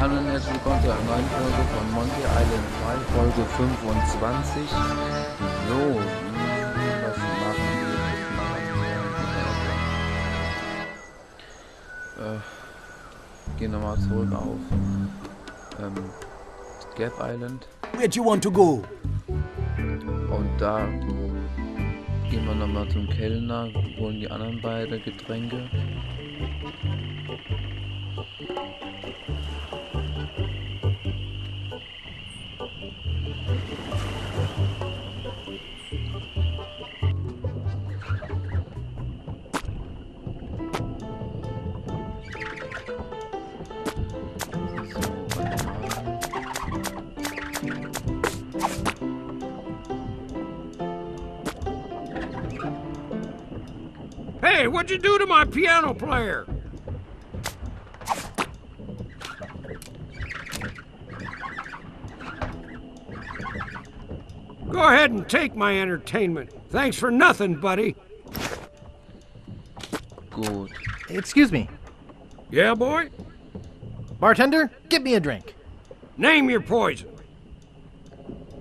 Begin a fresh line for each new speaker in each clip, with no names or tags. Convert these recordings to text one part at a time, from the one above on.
Hallo und herzlich willkommen zu einer neuen Folge von Monkey Island 3, Folge 25. So, was machen wir? Gehen nochmal zurück auf Gap Island.
Where do you want to go?
Und da gehen wir nochmal zum Kellner, holen die anderen beiden Getränke.
Hey, what'd you do to my piano player? Go ahead and take my entertainment. Thanks for nothing, buddy.
Gut.
Excuse me.
Yeah, boy?
Bartender, get me a drink.
Name your poison.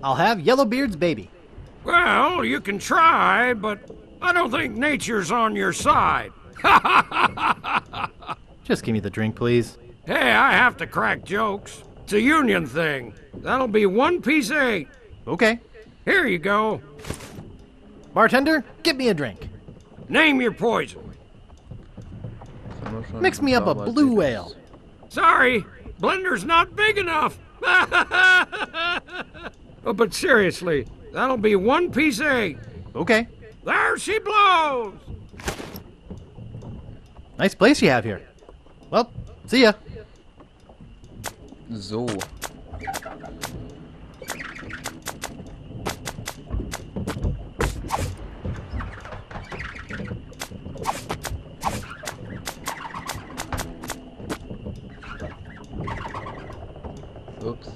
I'll have Yellowbeard's baby.
Well, you can try, but I don't think nature's on your side.
Just give me the drink, please.
Hey, I have to crack jokes. It's a union thing. That'll be 1 piece of 8.
Okay.
Here you go.
Bartender, get me a drink.
Name your poison.
Mix me up a blue ale.
Sorry, blender's not big enough. Oh, but seriously, that'll be 1 piece of 8.
Okay.
There she blows!
Nice place you have here. Well, see ya.
So. Ups.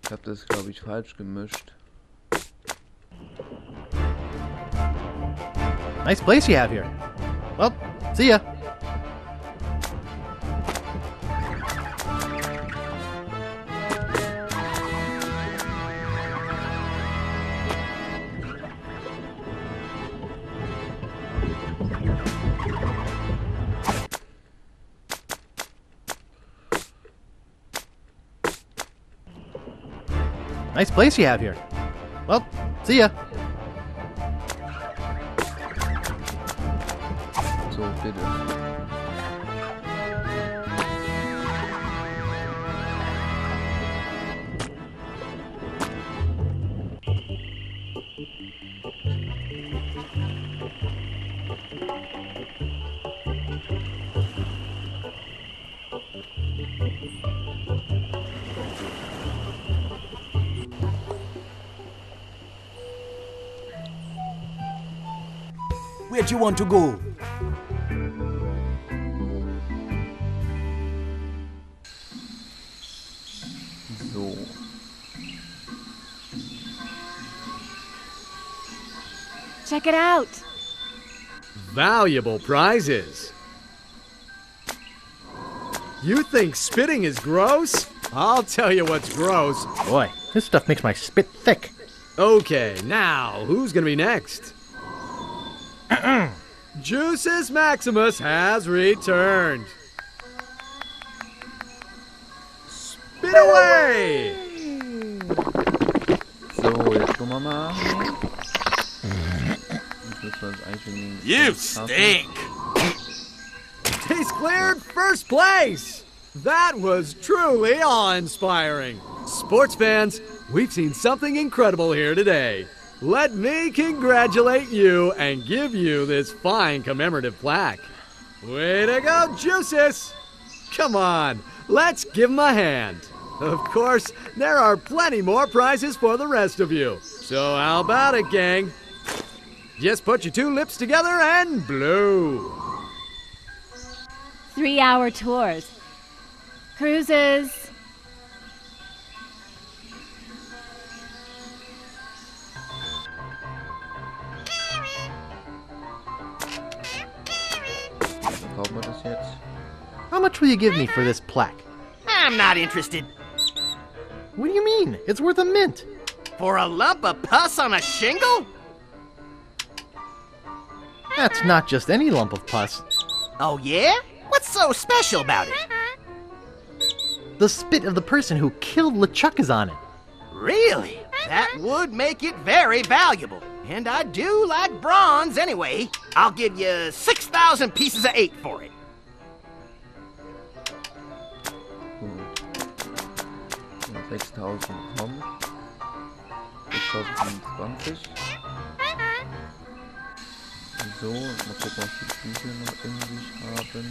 Ich habe das, glaube ich, falsch gemischt.
Nice place you have here. Well, see ya. Nice place you have here. Well, see ya.
So, bitte.
Where do you want to go?
So.
Check it out.
Valuable prizes. You think spitting is gross? I'll tell you what's gross.
Boy, this stuff makes my spit thick.
Okay, now, who's gonna be next? Juices Maximus has returned. Spit away!
So, jetzt gucken wir mal.
You stink!
He's cleared first place! That was truly awe-inspiring. Sports fans, we've seen something incredible here today. Let me congratulate you and give you this fine commemorative plaque. Way to go, Juices! Come on, let's give him a hand. Of course, there are plenty more prizes for the rest of you. So how about it, gang? Just put your 2 lips together and blow.
3-hour tours. Cruises.
How much will you give me for this plaque?
I'm not interested.
What do you mean? It's worth a mint.
For a lump of pus on a shingle?
That's not just any lump of pus.
Oh yeah? What's so special about it?
The spit of the person who killed LeChuck is on it.
Really? That would make it very valuable. And I do like bronze anyway. I'll give you 6,000 pieces of 8 for it.
Gut. 6.000 kommen. 6.025. So, mal gucken, was die Bücher noch in sich haben.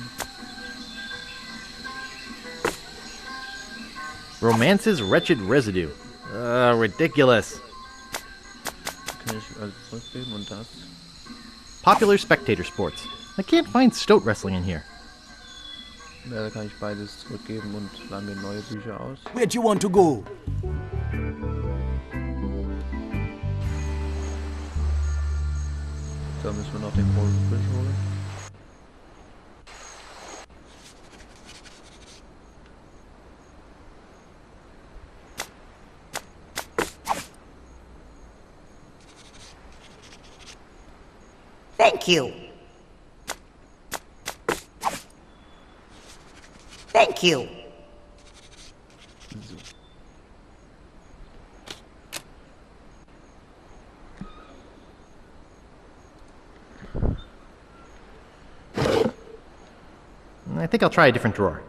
Romance's wretched residue. Ridiculous.
Kann ich also zurückgeben und das?
Popular spectator sports. I can't find stoat wrestling in here.
Ja, da kann ich beides zurückgeben und lade mir neue Bücher aus.
Where'd you want to go?
Da müssen wir noch den großen Fisch holen.
Thank you. Thank you.
So.
I think I'll try a different drawer.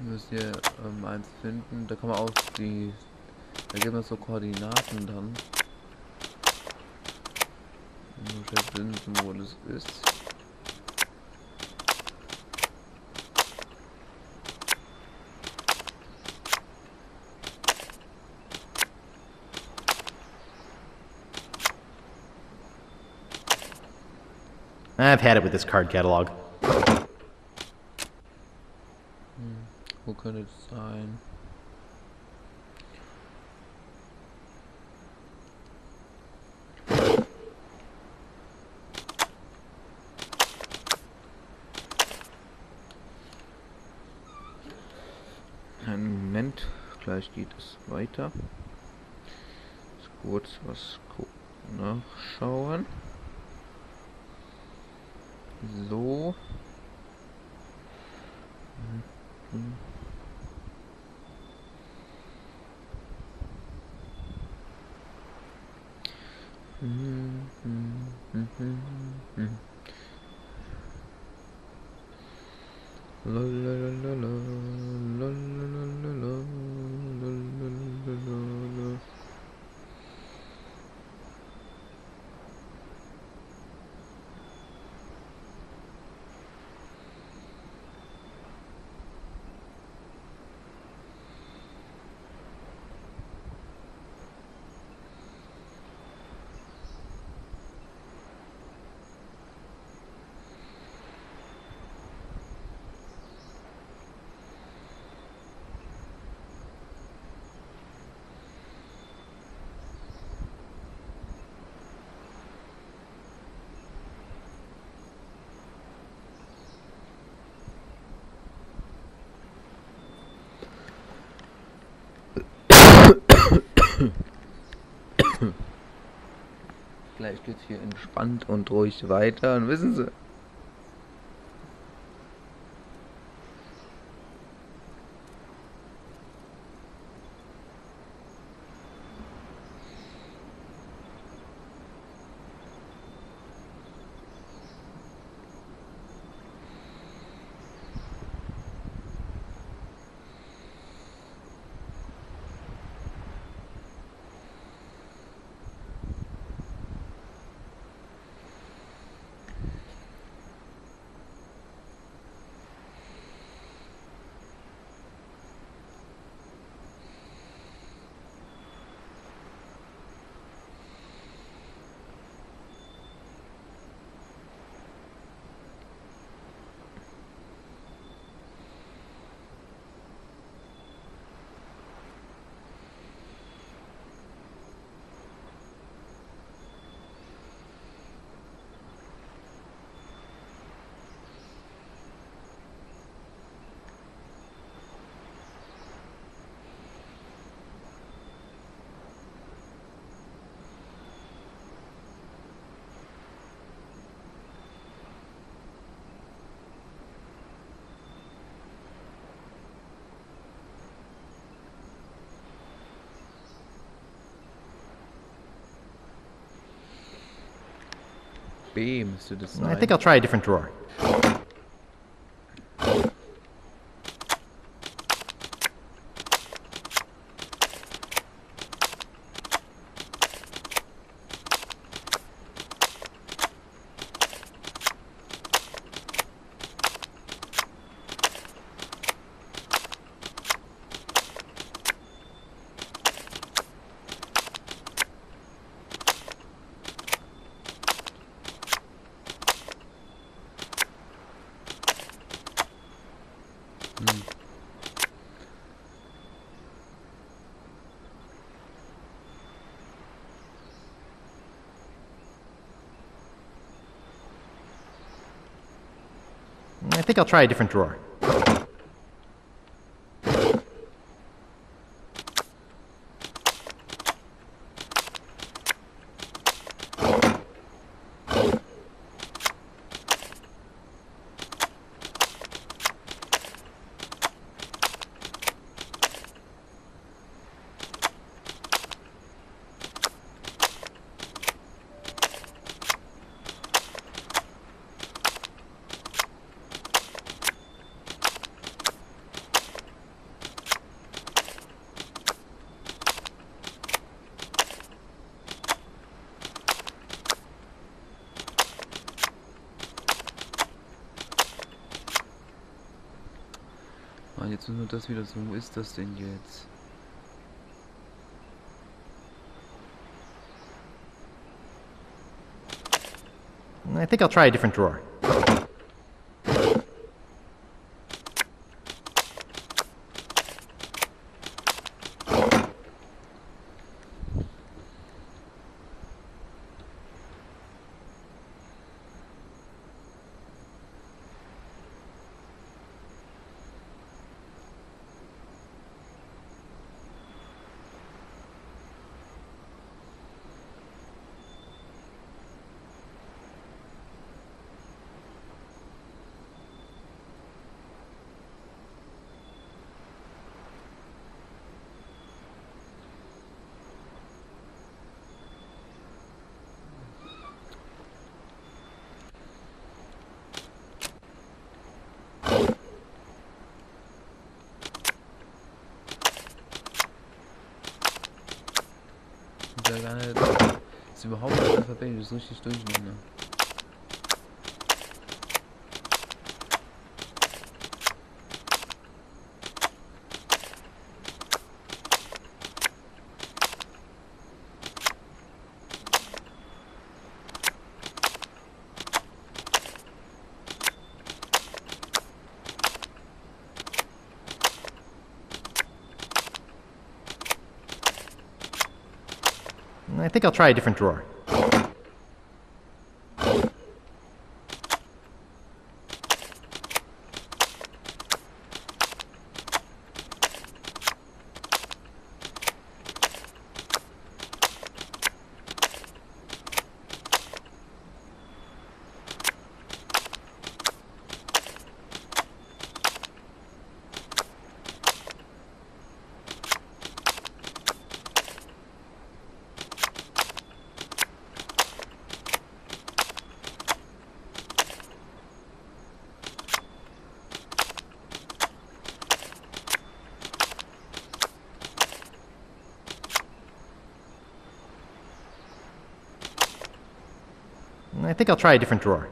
Müsst ihr eins finden, da kann man auch die, da gibt es so Koordinaten dann. Muss ich finden, wo das ist.
I've had it with this card catalog.
Wo könnte es sein? Einen Moment, gleich geht es weiter. Jetzt kurz was nachschauen. So. Gleich geht's hier entspannt und ruhig weiter und wissen Sie. B müsste das sein.
I think I'll try a different drawer. I think I'll try a different drawer.
Ah, jetzt nur das wieder so. Wo ist das denn jetzt?
I think I'll try a different drawer.
Ja, gar nicht. Das ist überhaupt nicht alphabetisch, das ist richtig durcheinander.
I think I'll try a different drawer. I think I'll try a different drawer.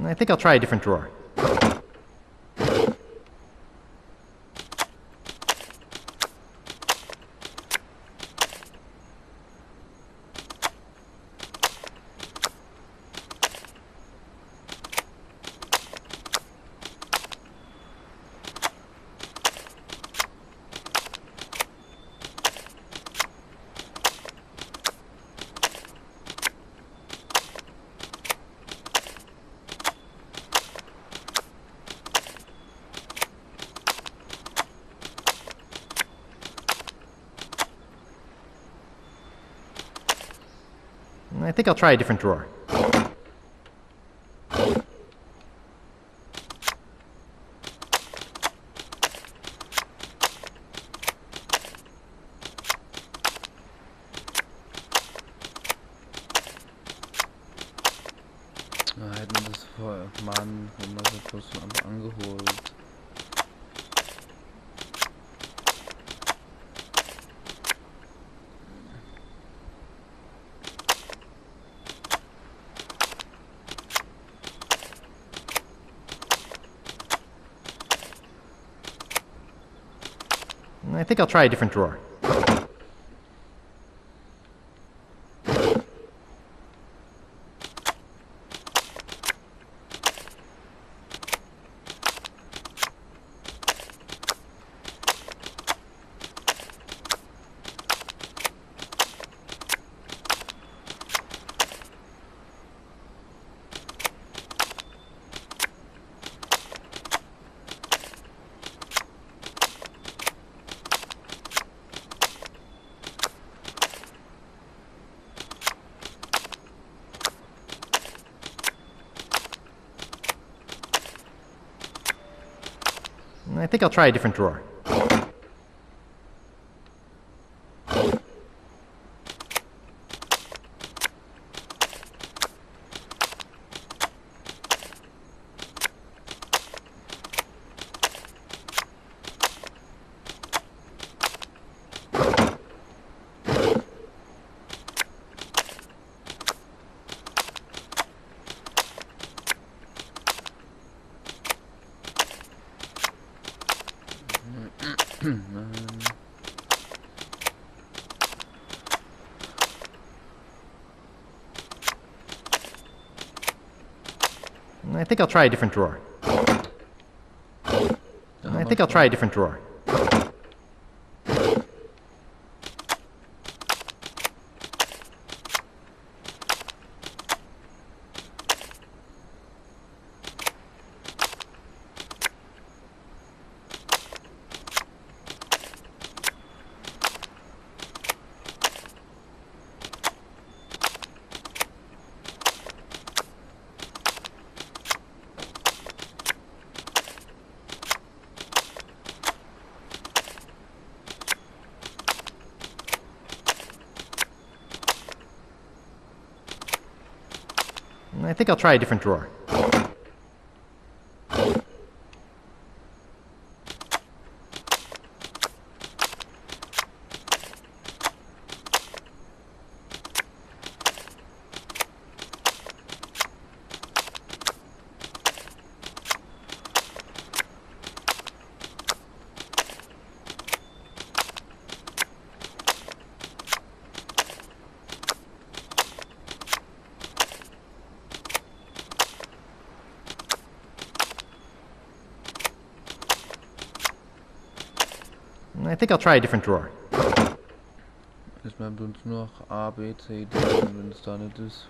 I think I'll try a different drawer. I think I'll try a different drawer.
Hätten wir das vorher, Mann, haben wir das bloß schon einfach angeholt.
I think I'll try a different drawer. I think I'll try a different drawer. I think I'll try a different drawer. I think I'll try a different drawer. I think I'll try a different drawer. I think I'll try a different drawer.
Jetzt bleibt uns nur noch A, B, C, D, und wenn es da nicht ist.